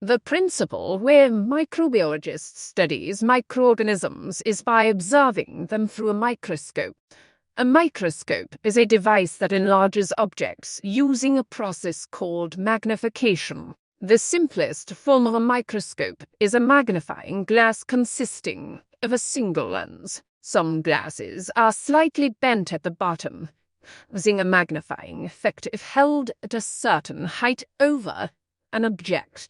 The principle where microbiologists studies microorganisms is by observing them through a microscope. A microscope is a device that enlarges objects using a process called magnification. The simplest form of a microscope is a magnifying glass consisting of a single lens. Some glasses are slightly bent at the bottom, causing a magnifying effect if held at a certain height over an object.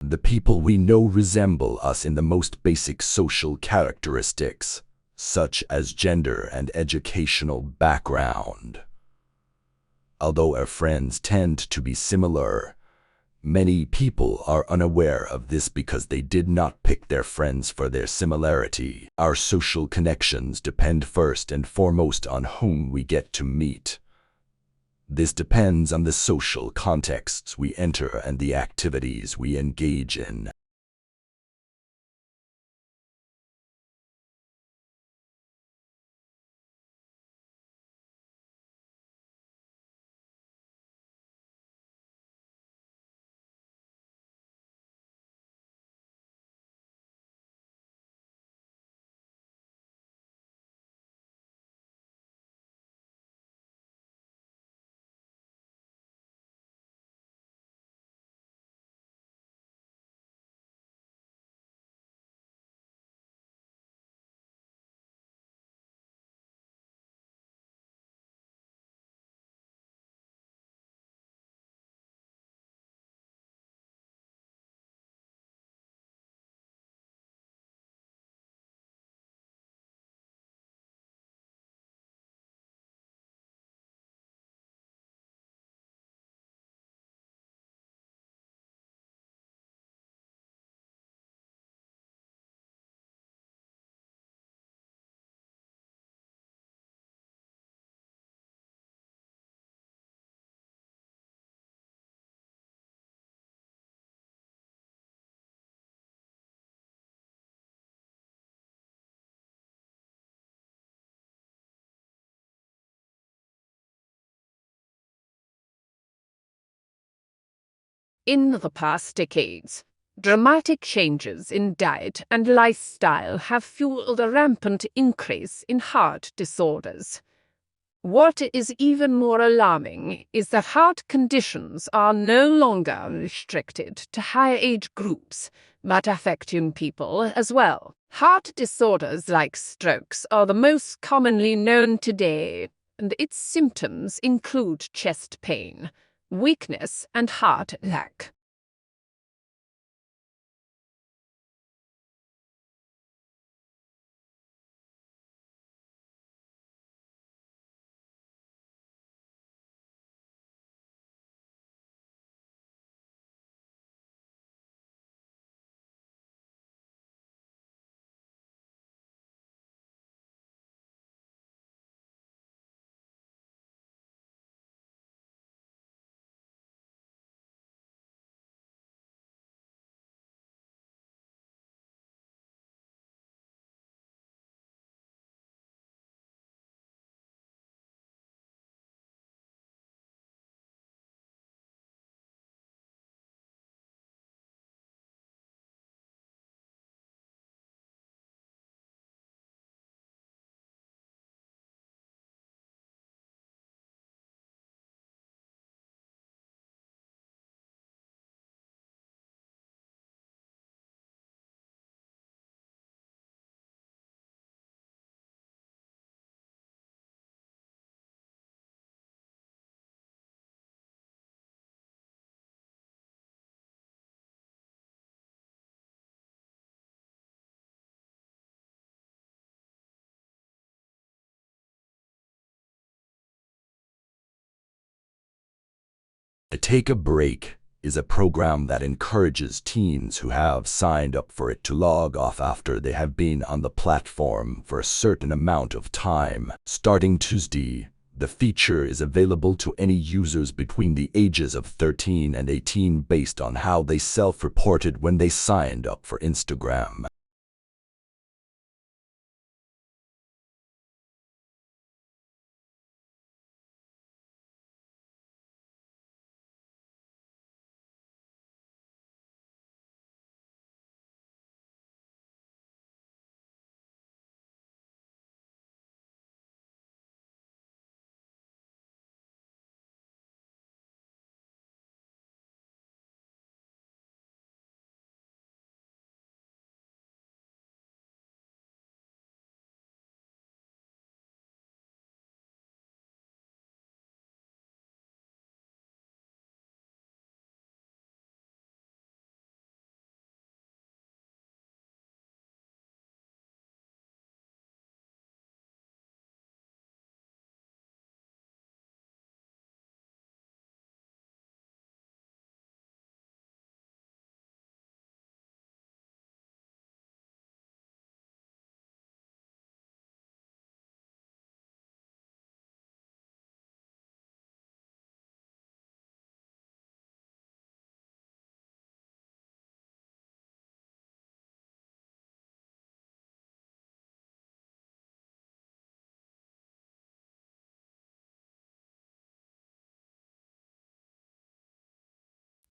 The people we know resemble us in the most basic social characteristics, such as gender and educational background. Although our friends tend to be similar, many people are unaware of this because they did not pick their friends for their similarity. Our social connections depend first and foremost on whom we get to meet. This depends on the social contexts we enter and the activities we engage in. In the past decades, dramatic changes in diet and lifestyle have fueled a rampant increase in heart disorders. What is even more alarming is that heart conditions are no longer restricted to higher age groups, but affect young people as well. Heart disorders like strokes are the most commonly known today, and its symptoms include chest pain, weakness, and heart attack. Take a Break is a program that encourages teens who have signed up for it to log off after they have been on the platform for a certain amount of time. Starting Tuesday, the feature is available to any users between the ages of 13 and 18 based on how they self-reported when they signed up for Instagram.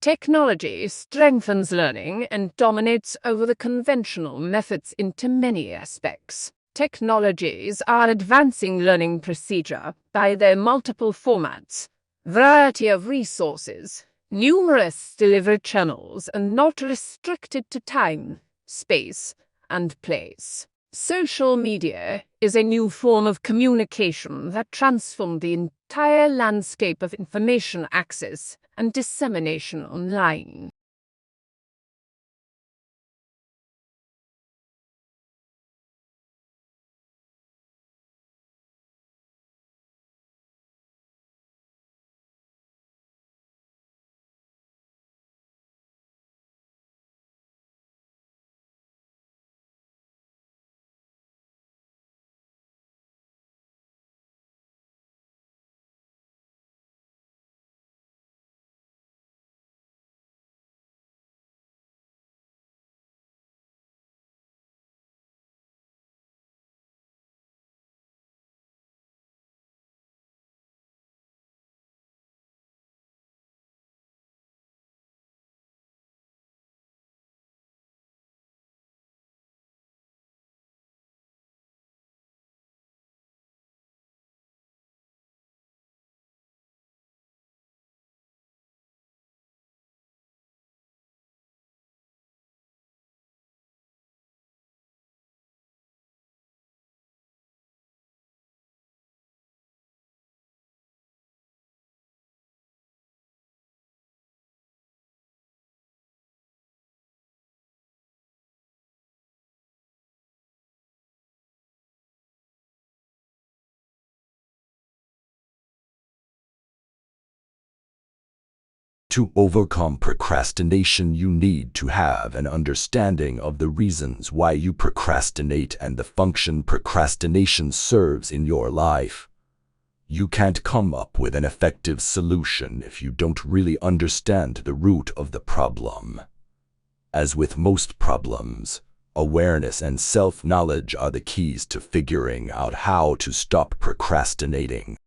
Technology strengthens learning and dominates over the conventional methods into many aspects. Technologies are advancing learning procedure by their multiple formats, variety of resources, numerous delivery channels, and not restricted to time, space, and place. Social media is a new form of communication that transformed the entire landscape of information access and dissemination online. To overcome procrastination, you need to have an understanding of the reasons why you procrastinate and the function procrastination serves in your life. You can't come up with an effective solution if you don't really understand the root of the problem. As with most problems, awareness and self-knowledge are the keys to figuring out how to stop procrastinating.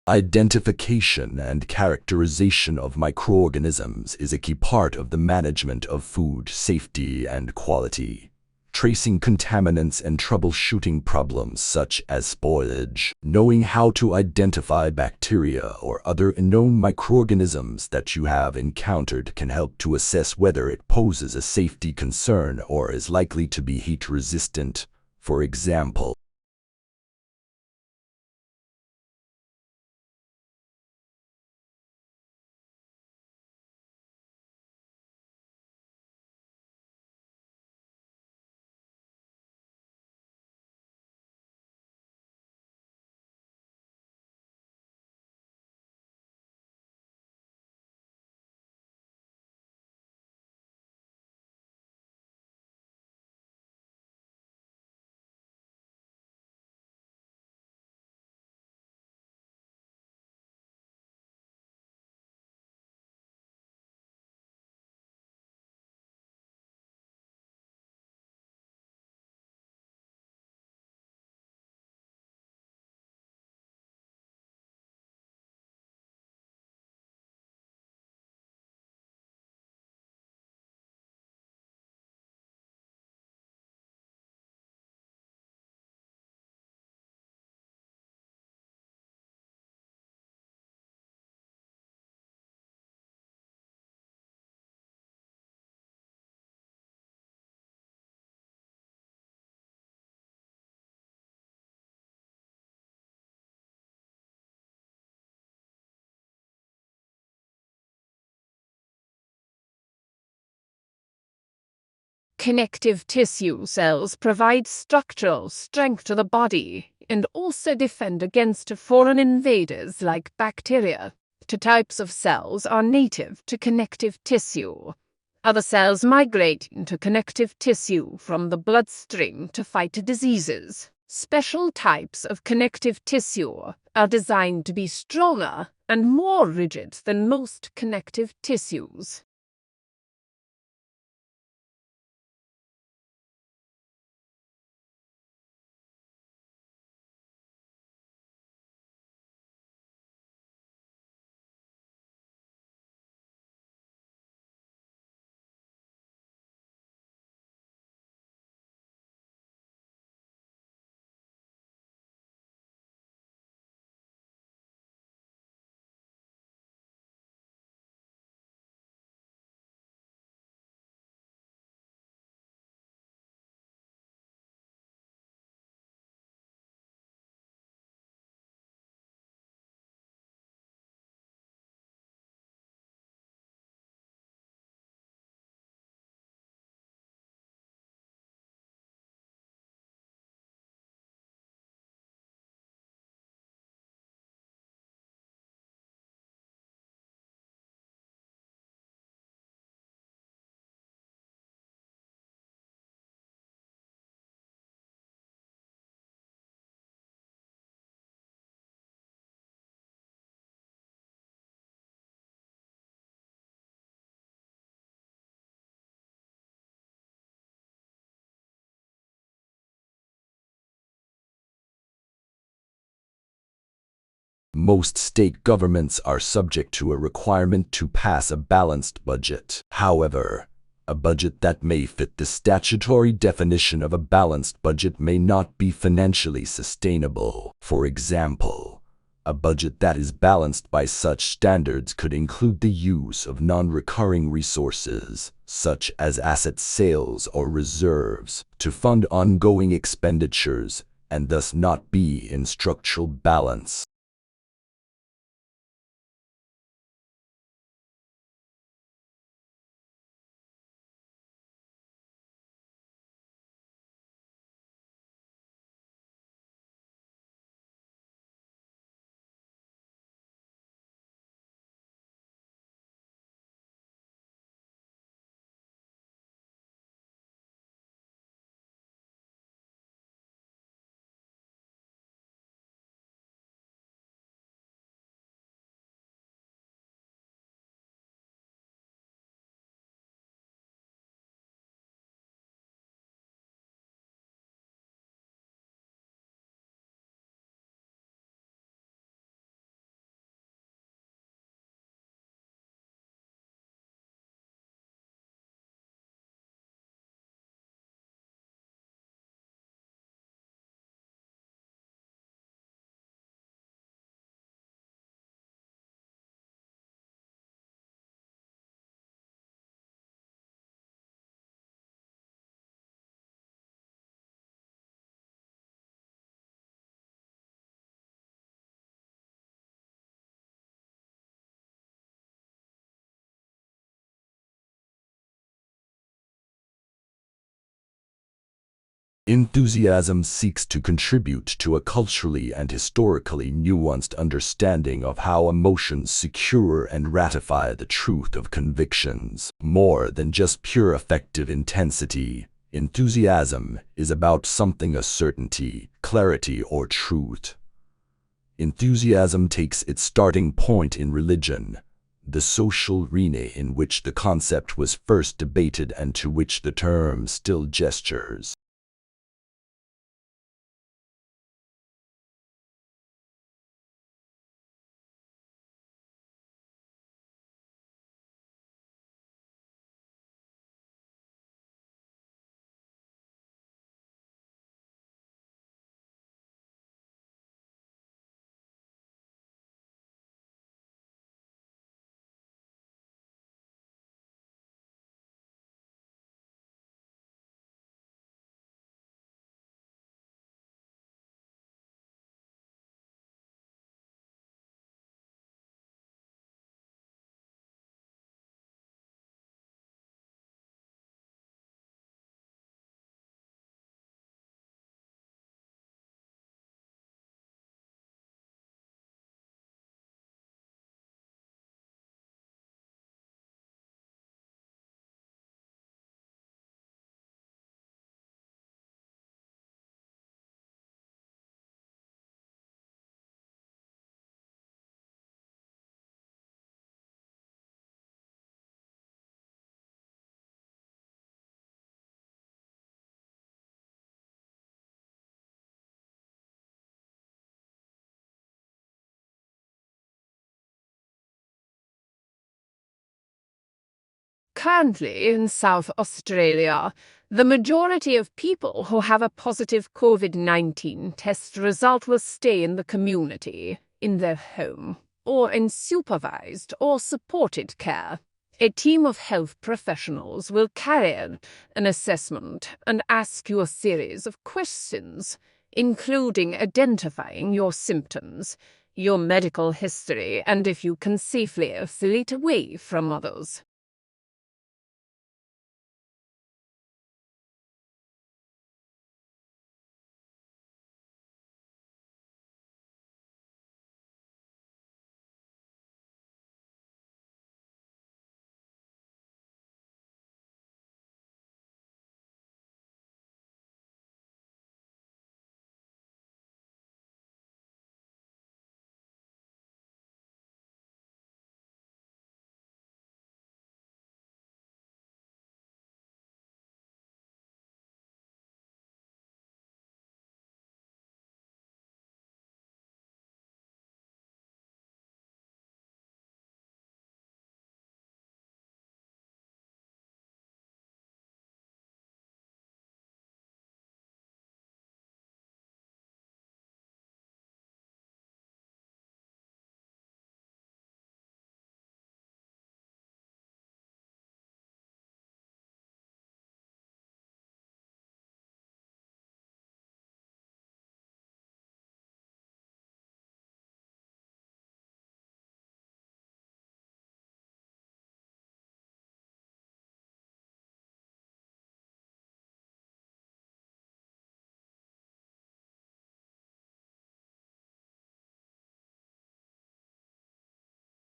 Identification and characterization of microorganisms is a key part of the management of food safety and quality. Tracing contaminants and troubleshooting problems such as spoilage, knowing how to identify bacteria or other unknown microorganisms that you have encountered can help to assess whether it poses a safety concern or is likely to be heat resistant, for example. Connective tissue cells provide structural strength to the body and also defend against foreign invaders like bacteria. Two types of cells are native to connective tissue. Other cells migrate into connective tissue from the bloodstream to fight diseases. Special types of connective tissue are designed to be stronger and more rigid than most connective tissues. Most state governments are subject to a requirement to pass a balanced budget. However, a budget that may fit the statutory definition of a balanced budget may not be financially sustainable. For example, a budget that is balanced by such standards could include the use of non-recurring resources, such as asset sales or reserves, to fund ongoing expenditures and thus not be in structural balance. Enthusiasm seeks to contribute to a culturally and historically nuanced understanding of how emotions secure and ratify the truth of convictions. More than just pure affective intensity, enthusiasm is about something a certainty, clarity, or truth. Enthusiasm takes its starting point in religion, the social arena in which the concept was first debated and to which the term still gestures. Currently, in South Australia, the majority of people who have a positive COVID-19 test result will stay in the community, in their home, or in supervised or supported care. A team of health professionals will carry out an assessment and ask you a series of questions, including identifying your symptoms, your medical history, and if you can safely isolate away from others.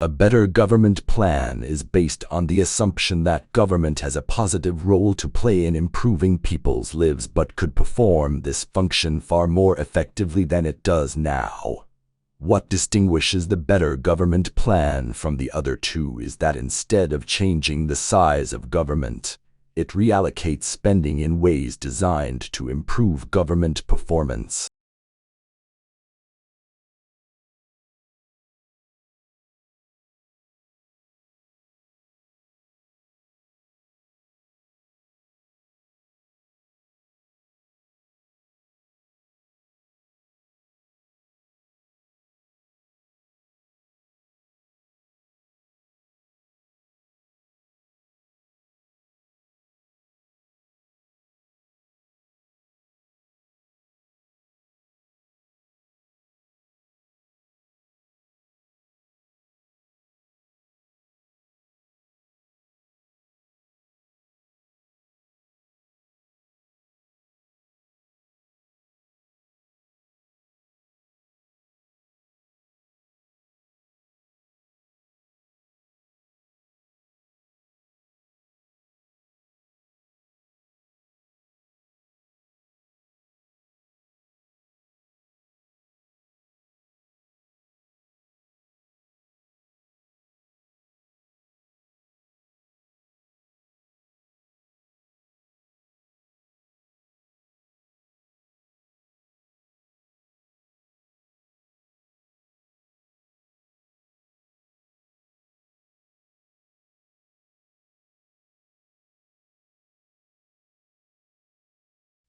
A better government plan is based on the assumption that government has a positive role to play in improving people's lives but could perform this function far more effectively than it does now. What distinguishes the better government plan from the other two is that instead of changing the size of government, it reallocates spending in ways designed to improve government performance.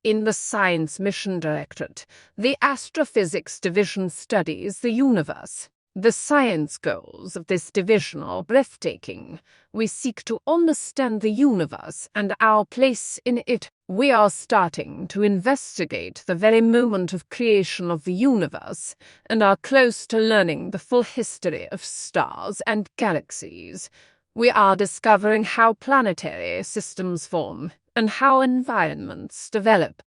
In the Science Mission Directorate, the Astrophysics Division studies the universe. The science goals of this division are breathtaking. We seek to understand the universe and our place in it. We are starting to investigate the very moment of creation of the universe and are close to learning the full history of stars and galaxies. We are discovering how planetary systems form and how environments develop.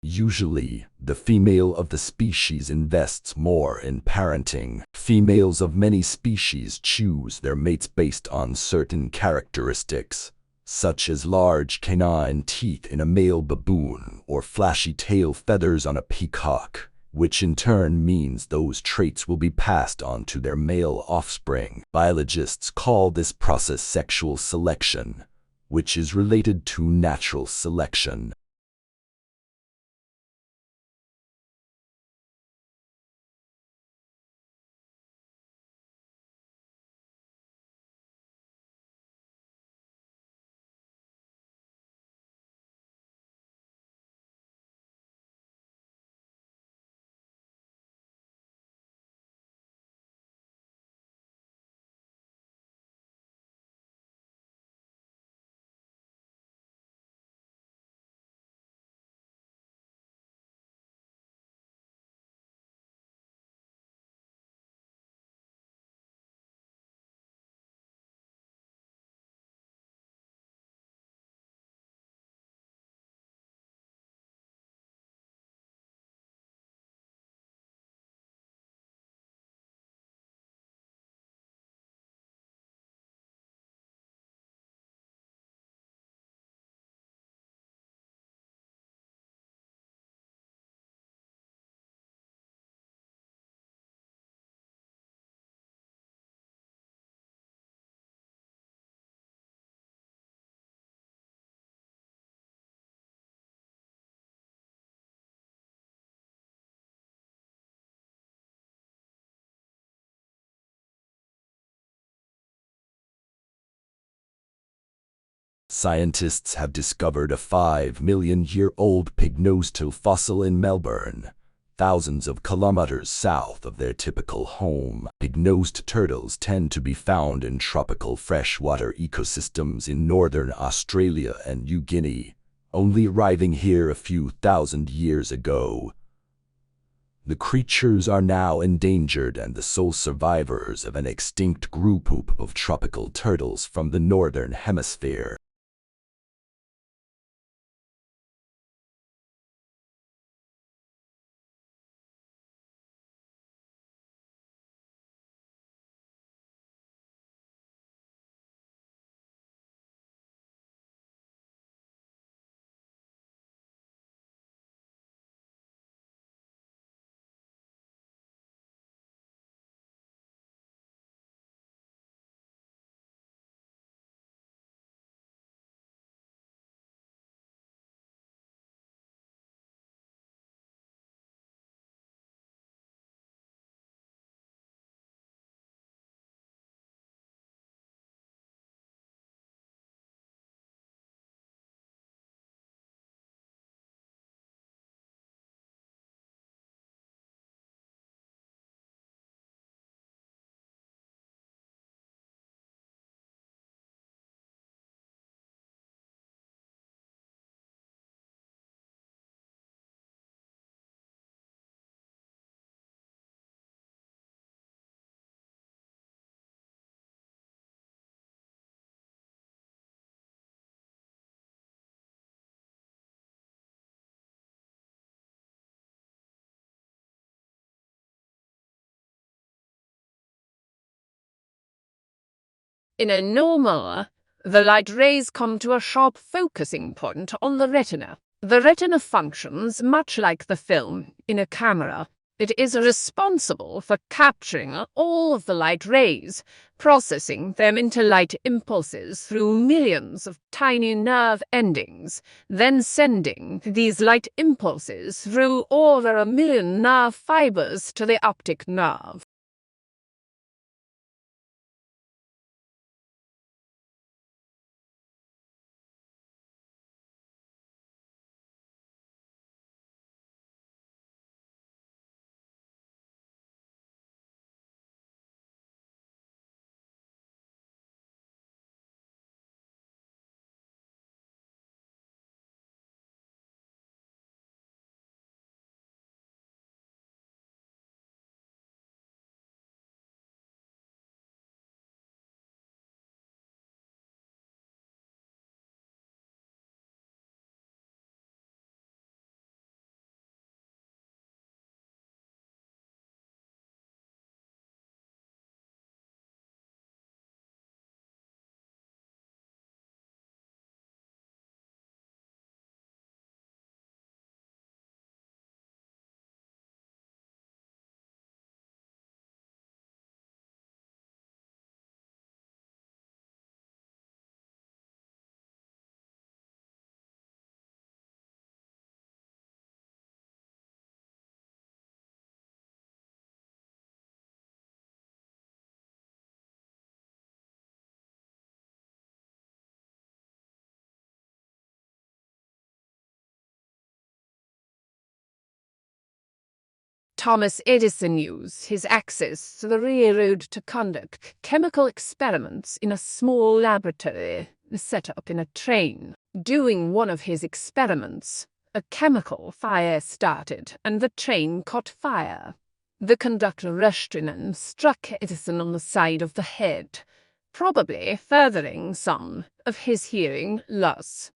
Usually, the female of the species invests more in parenting. Females of many species choose their mates based on certain characteristics, such as large canine teeth in a male baboon or flashy tail feathers on a peacock, which in turn means those traits will be passed on to their male offspring. Biologists call this process sexual selection, which is related to natural selection. Scientists have discovered a 5-million-year-old pig-nosed fossil in Melbourne, thousands of kilometers south of their typical home. Pig-nosed turtles tend to be found in tropical freshwater ecosystems in northern Australia and New Guinea, only arriving here a few thousand years ago. The creatures are now endangered and the sole survivors of an extinct group of tropical turtles from the northern hemisphere. In a normal, the light rays come to a sharp focusing point on the retina. The retina functions much like the film in a camera. It is responsible for capturing all of the light rays, processing them into light impulses through millions of tiny nerve endings, then sending these light impulses through over 1 million nerve fibers to the optic nerve. Thomas Edison used his access to the railroad to conduct chemical experiments in a small laboratory set up in a train. During one of his experiments, a chemical fire started and the train caught fire. The conductor rushed in and struck Edison on the side of the head, probably furthering some of his hearing loss.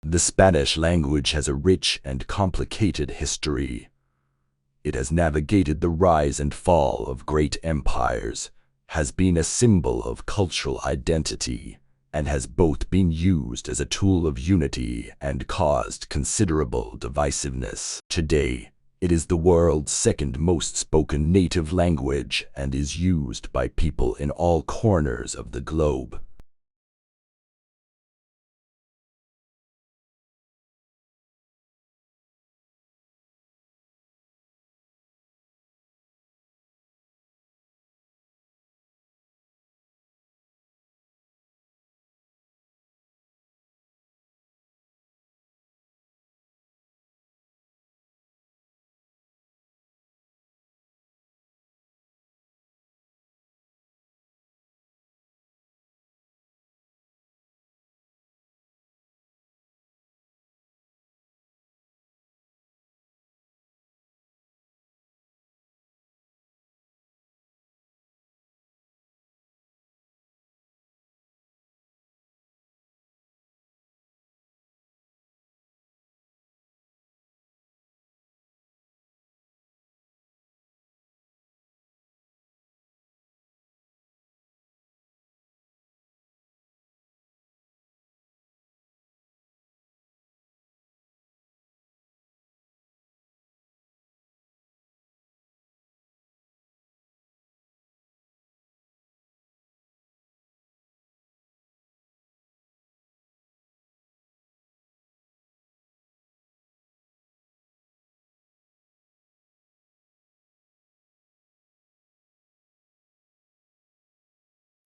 The Spanish language has a rich and complicated history. It has navigated the rise and fall of great empires, has been a symbol of cultural identity, and has both been used as a tool of unity and caused considerable divisiveness. Today, it is the world's second most spoken native language and is used by people in all corners of the globe.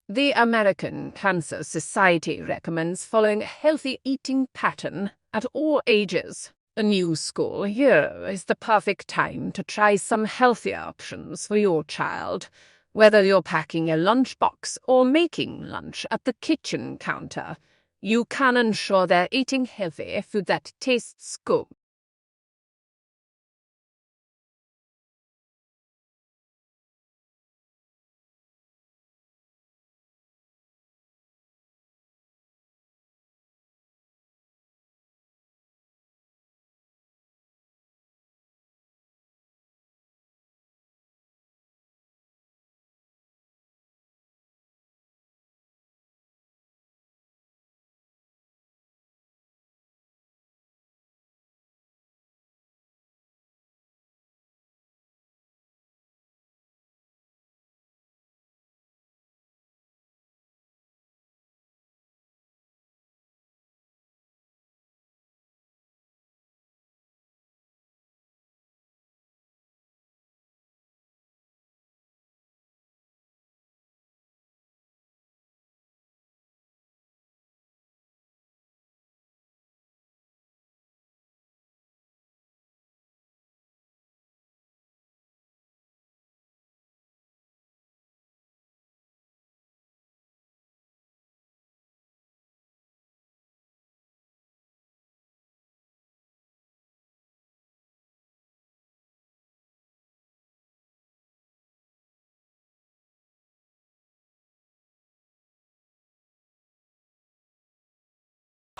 The American Cancer Society recommends following a healthy eating pattern at all ages. A new school year is the perfect time to try some healthier options for your child. Whether you're packing a lunchbox or making lunch at the kitchen counter, you can ensure they're eating healthy food that tastes good.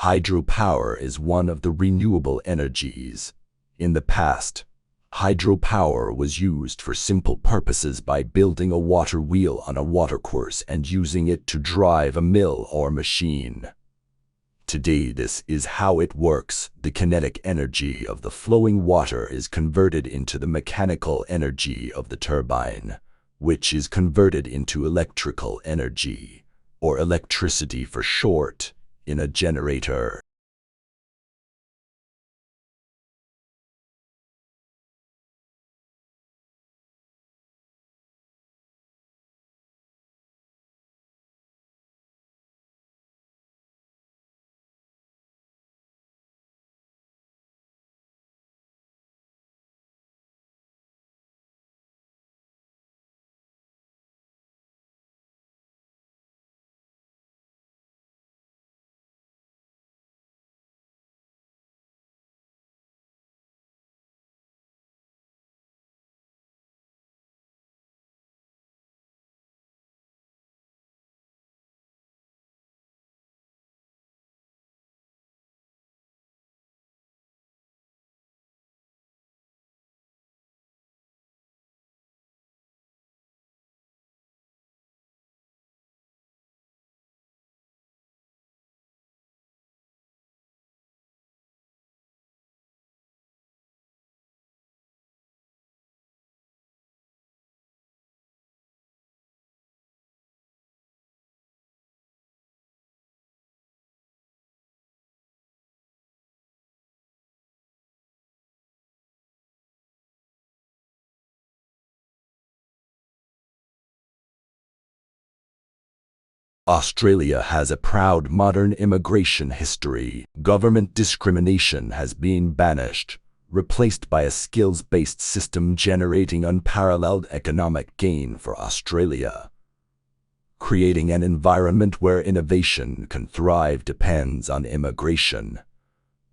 Hydropower is one of the renewable energies. In the past, hydropower was used for simple purposes by building a water wheel on a watercourse and using it to drive a mill or machine. Today, this is how it works. The kinetic energy of the flowing water is converted into the mechanical energy of the turbine, which is converted into electrical energy, or electricity for short, in a generator. Australia has a proud modern immigration history. Government discrimination has been banished, replaced by a skills-based system generating unparalleled economic gain for Australia. Creating an environment where innovation can thrive depends on immigration.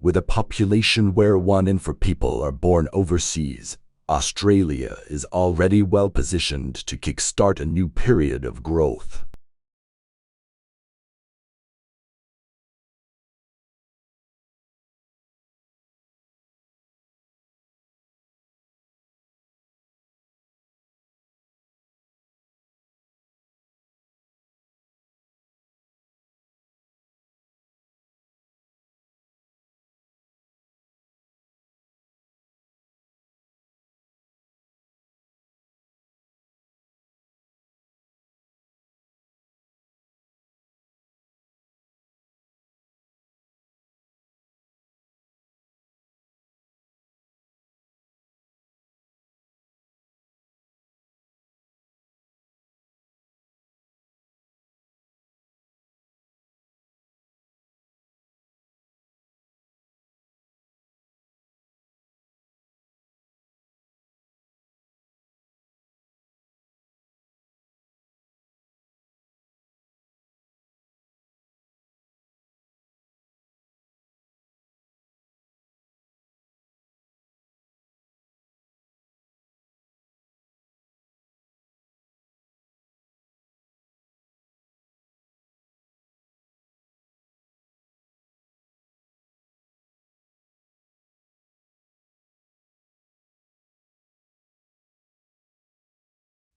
With a population where 1 in 4 people are born overseas, Australia is already well positioned to kickstart a new period of growth.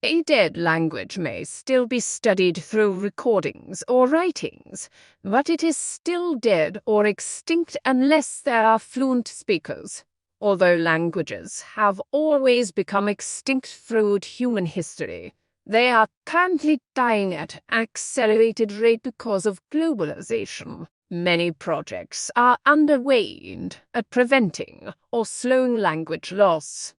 A dead language may still be studied through recordings or writings, but it is still dead or extinct unless there are fluent speakers. Although languages have always become extinct throughout human history, they are currently dying at an accelerated rate because of globalization. Many projects are underway aimed at preventing or slowing language loss.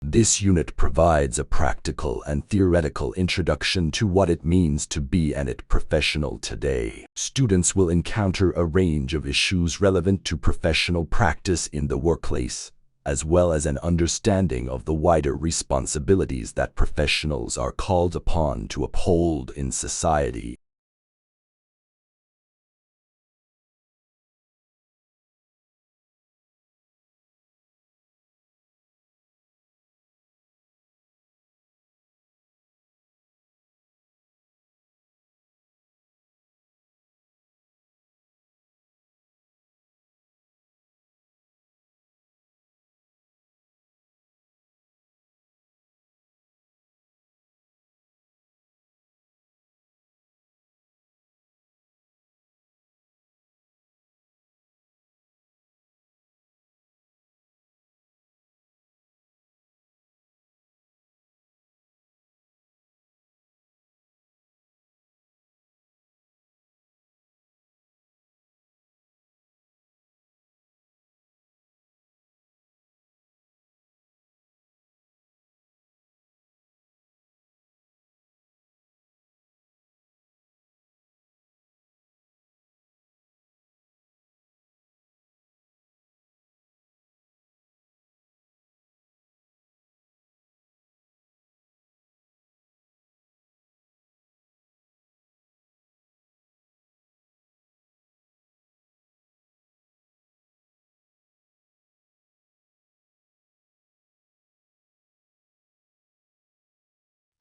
This unit provides a practical and theoretical introduction to what it means to be an IT professional today. Students will encounter a range of issues relevant to professional practice in the workplace, as well as an understanding of the wider responsibilities that professionals are called upon to uphold in society.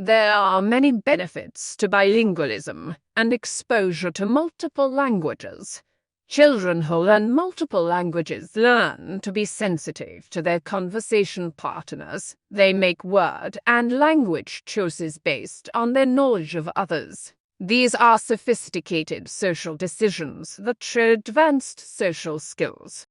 There are many benefits to bilingualism and exposure to multiple languages. Children who learn multiple languages learn to be sensitive to their conversation partners. They make word and language choices based on their knowledge of others. These are sophisticated social decisions that show advanced social skills.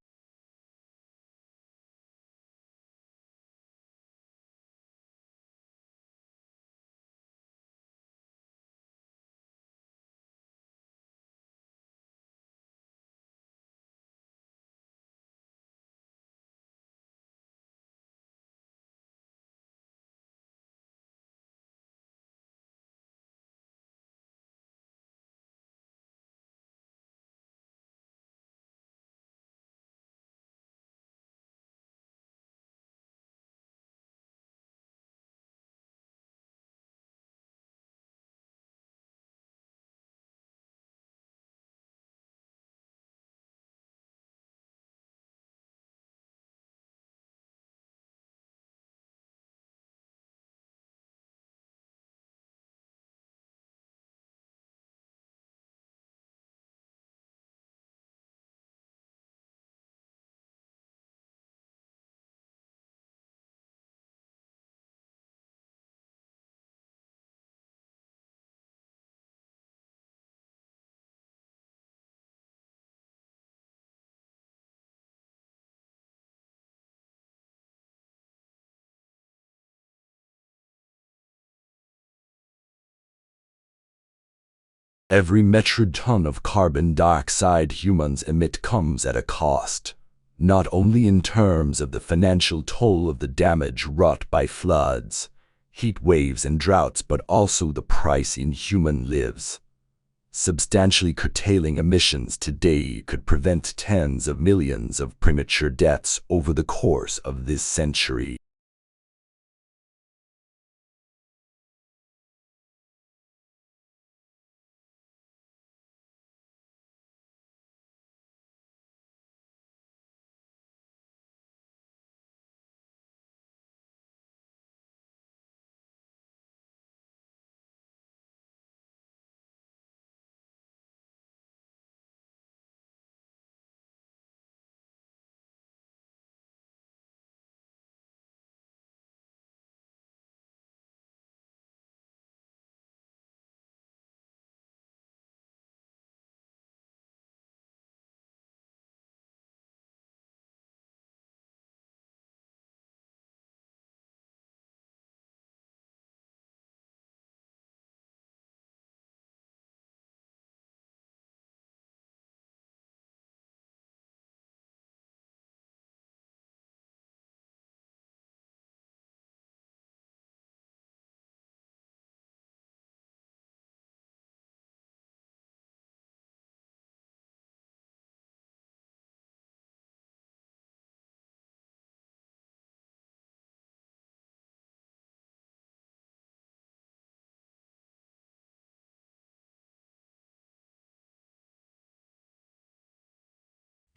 Every metric ton of carbon dioxide humans emit comes at a cost, not only in terms of the financial toll of the damage wrought by floods, heat waves, and droughts, but also the price in human lives. Substantially curtailing emissions today could prevent tens of millions of premature deaths over the course of this century.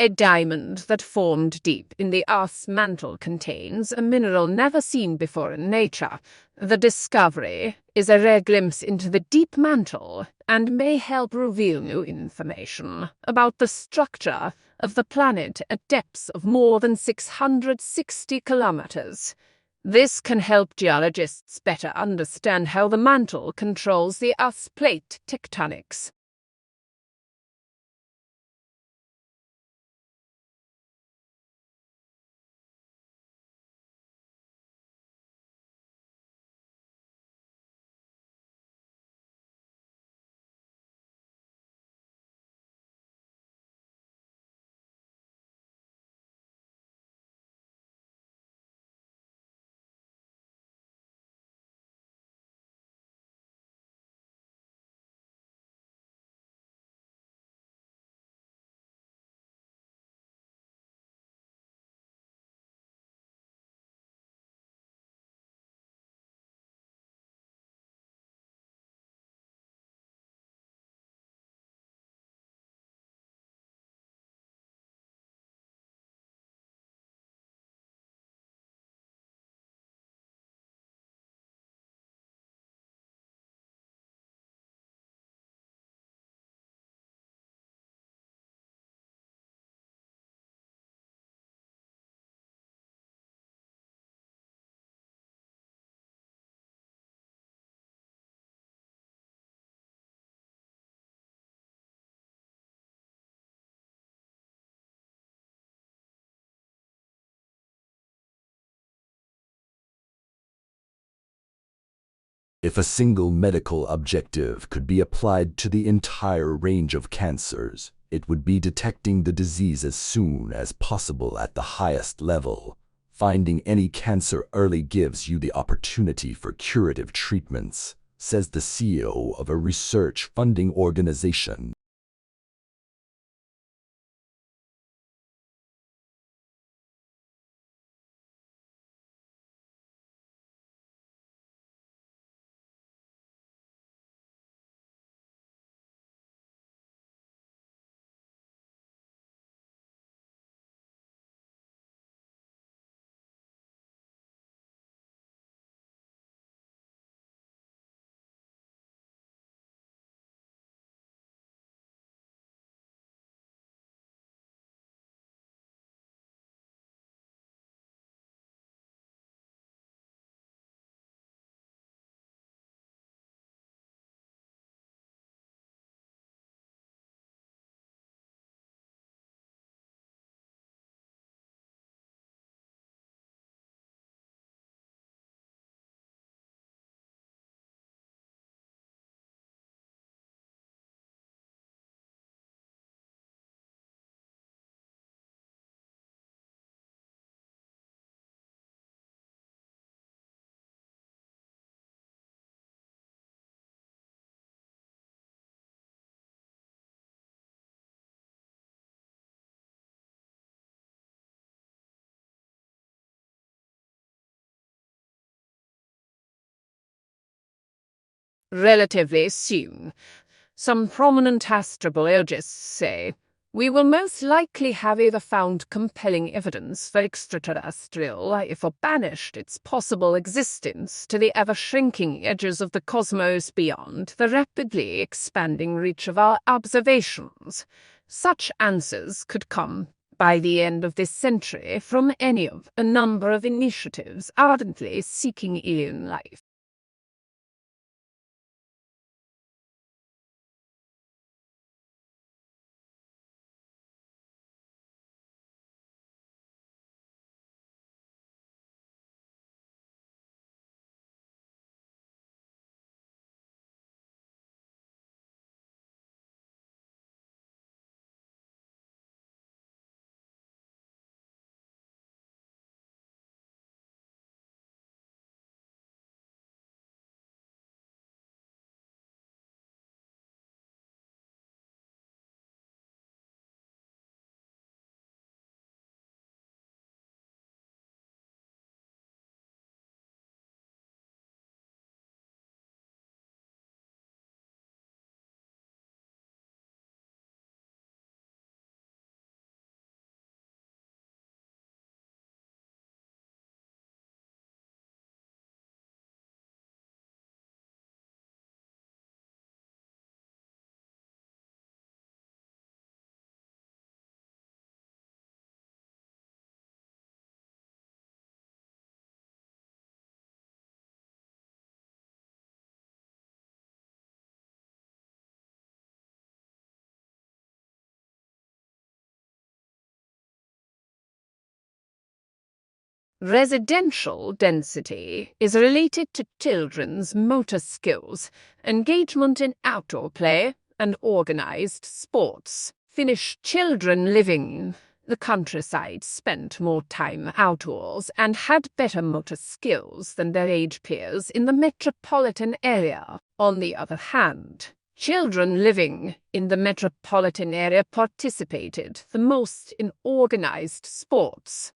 A diamond that formed deep in the Earth's mantle contains a mineral never seen before in nature. The discovery is a rare glimpse into the deep mantle and may help reveal new information about the structure of the planet at depths of more than 660 kilometers. This can help geologists better understand how the mantle controls the Earth's plate tectonics. If a single medical objective could be applied to the entire range of cancers, it would be detecting the disease as soon as possible at the highest level. Finding any cancer early gives you the opportunity for curative treatments, says the CEO of a research funding organization. relatively soon. Some prominent astrobiologists say we will most likely have either found compelling evidence for extraterrestrial life or banished its possible existence to the ever-shrinking edges of the cosmos beyond the rapidly expanding reach of our observations. Such answers could come by the end of this century from any of a number of initiatives ardently seeking alien life. Residential density is related to children's motor skills, engagement in outdoor play, and organized sports. Finnish children living in the countryside spent more time outdoors and had better motor skills than their age peers in the metropolitan area. On the other hand, children living in the metropolitan area participated the most in organized sports.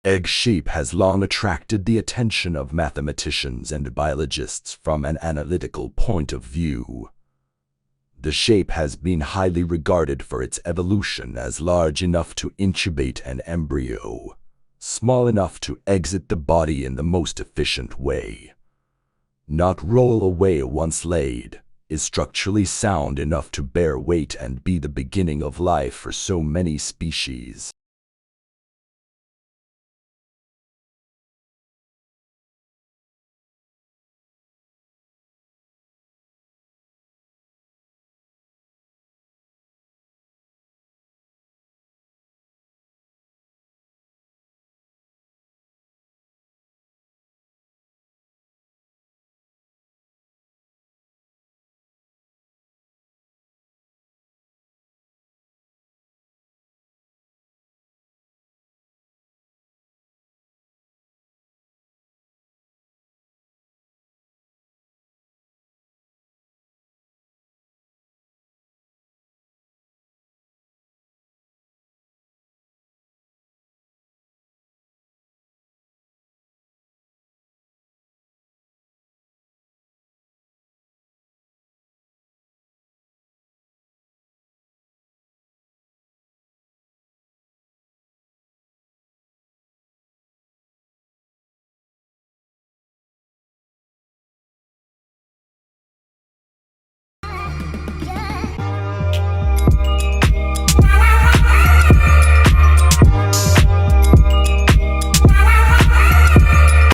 Egg shape has long attracted the attention of mathematicians and biologists from an analytical point of view. The shape has been highly regarded for its evolution as large enough to incubate an embryo, small enough to exit the body in the most efficient way, not roll away once laid, is structurally sound enough to bear weight and be the beginning of life for so many species.